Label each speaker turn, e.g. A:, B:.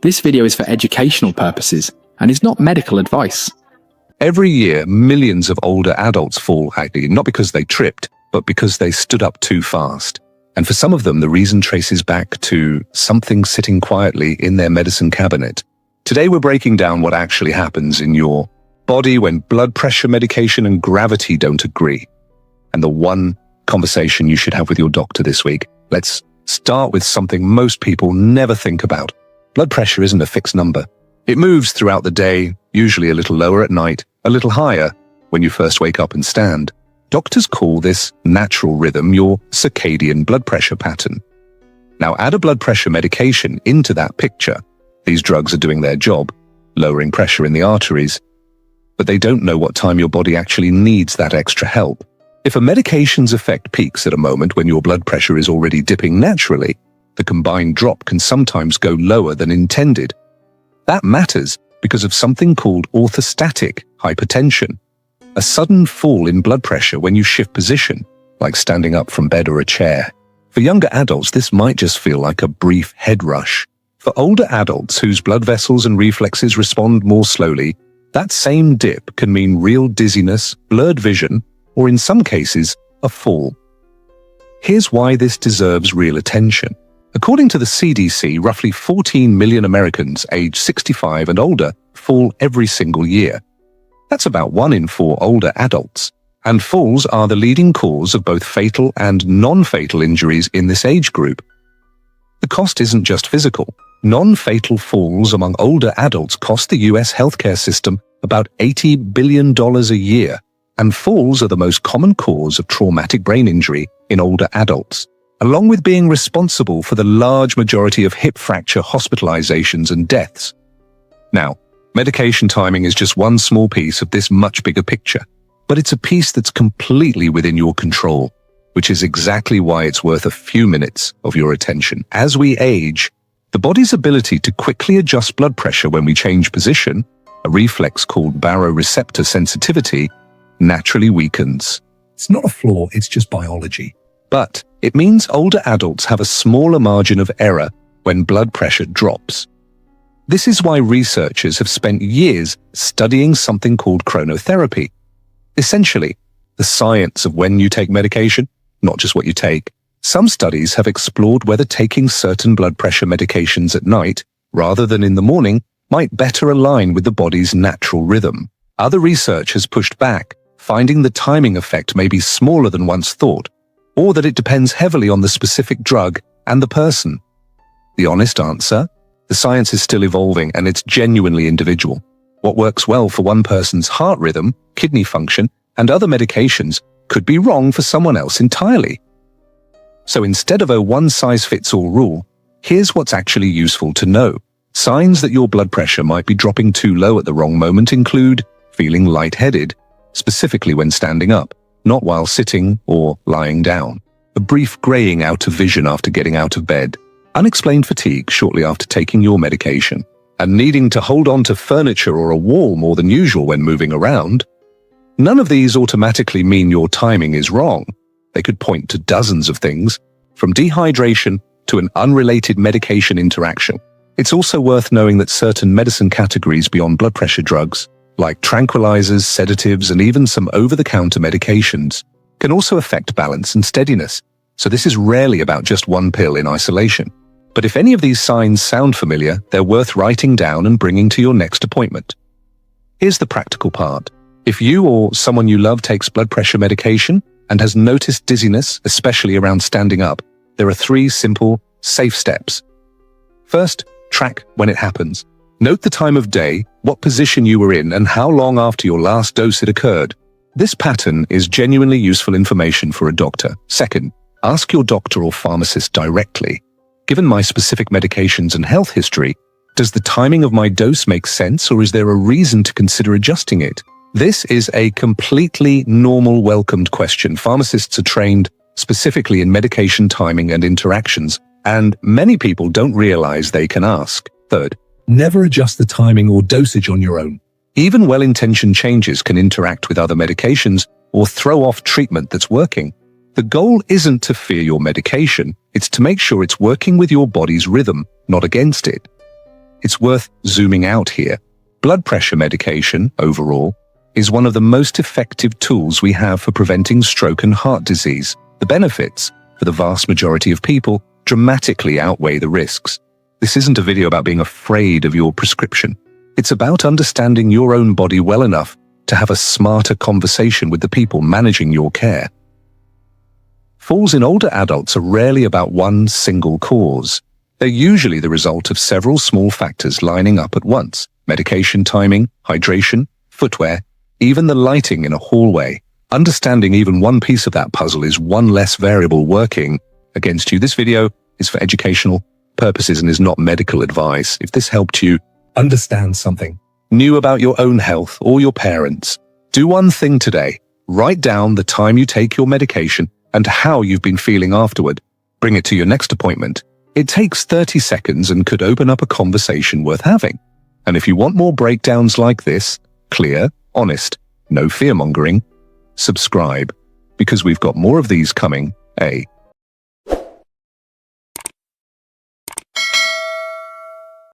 A: This video is for educational purposes and is not medical advice.
B: Every year, millions of older adults fall, actually, not because they tripped, but because they stood up too fast. And for some of them, the reason traces back to something sitting quietly in their medicine cabinet. Today, we're breaking down what actually happens in your body when blood pressure medication and gravity don't agree. And the one conversation you should have with your doctor this week. Let's start with something most people never think about. Blood pressure isn't a fixed number. It moves throughout the day, usually a little lower at night, a little higher when you first wake up and stand. Doctors call this natural rhythm your circadian blood pressure pattern. Now add a blood pressure medication into that picture. These drugs are doing their job, lowering pressure in the arteries, but they don't know what time your body actually needs that extra help. If a medication's effect peaks at a moment when your blood pressure is already dipping naturally, the combined drop can sometimes go lower than intended. That matters because of something called orthostatic hypotension, a sudden fall in blood pressure when you shift position, like standing up from bed or a chair. For younger adults, this might just feel like a brief head rush. For older adults whose blood vessels and reflexes respond more slowly, that same dip can mean real dizziness, blurred vision, or in some cases, a fall. Here's why this deserves real attention. According to the CDC, roughly 14 million Americans aged 65 and older fall every single year. That's about 1 in 4 older adults. And falls are the leading cause of both fatal and non-fatal injuries in this age group. The cost isn't just physical. Non-fatal falls among older adults cost the US healthcare system about $80 billion a year. And falls are the most common cause of traumatic brain injury in older adults, along with being responsible for the large majority of hip fracture hospitalizations and deaths. Now, medication timing is just one small piece of this much bigger picture, but it's a piece that's completely within your control, which is exactly why it's worth a few minutes of your attention. As we age, the body's ability to quickly adjust blood pressure when we change position, a reflex called baroreceptor sensitivity, naturally weakens. It's not a flaw, it's just biology. But it means older adults have a smaller margin of error when blood pressure drops. This is why researchers have spent years studying something called chronotherapy. Essentially, the science of when you take medication, not just what you take. Some studies have explored whether taking certain blood pressure medications at night, rather than in the morning, might better align with the body's natural rhythm. Other research has pushed back, finding the timing effect may be smaller than once thought, or that it depends heavily on the specific drug and the person. The honest answer? The science is still evolving and it's genuinely individual. What works well for one person's heart rhythm, kidney function, and other medications could be wrong for someone else entirely. So instead of a one-size-fits-all rule, here's what's actually useful to know. Signs that your blood pressure might be dropping too low at the wrong moment include feeling lightheaded, specifically when standing up, not while sitting or lying down. A brief graying out of vision after getting out of bed. Unexplained fatigue shortly after taking your medication. And needing to hold on to furniture or a wall more than usual when moving around. None of these automatically mean your timing is wrong. They could point to dozens of things, from dehydration to an unrelated medication interaction. It's also worth knowing that certain medicine categories beyond blood pressure drugs, like tranquilizers, sedatives, and even some over-the-counter medications, can also affect balance and steadiness. So this is rarely about just one pill in isolation. But if any of these signs sound familiar, they're worth writing down and bringing to your next appointment. Here's the practical part. If you or someone you love takes blood pressure medication and has noticed dizziness, especially around standing up, there are 3 simple, safe steps. First, track when it happens. Note the time of day, what position you were in, and how long after your last dose it occurred. This pattern is genuinely useful information for a doctor. Second, ask your doctor or pharmacist directly. Given my specific medications and health history, does the timing of my dose make sense, or is there a reason to consider adjusting it? This is a completely normal, welcomed question. Pharmacists are trained specifically in medication timing and interactions, and many people don't realize they can ask. Third, never adjust the timing or dosage on your own. Even well-intentioned changes can interact with other medications or throw off treatment that's working. The goal isn't to fear your medication, it's to make sure it's working with your body's rhythm, not against it. it's worth zooming out here. Blood pressure medication, overall, is one of the most effective tools we have for preventing stroke and heart disease. The benefits, for the vast majority of people, dramatically outweigh the risks. This isn't a video about being afraid of your prescription. It's about understanding your own body well enough to have a smarter conversation with the people managing your care. Falls in older adults are rarely about one single cause. They're usually the result of several small factors lining up at once: medication timing, hydration, footwear, even the lighting in a hallway. Understanding even one piece of that puzzle is one less variable working against you. This video is for educational purposes and is not medical advice. If this helped you understand something new about your own health or your parents, do one thing today. Write down the time you take your medication and how you've been feeling afterward. Bring it to your next appointment. It takes 30 seconds and could open up a conversation worth having. And if you want more breakdowns like this, clear, honest, no fear-mongering, subscribe, because we've got more of these coming,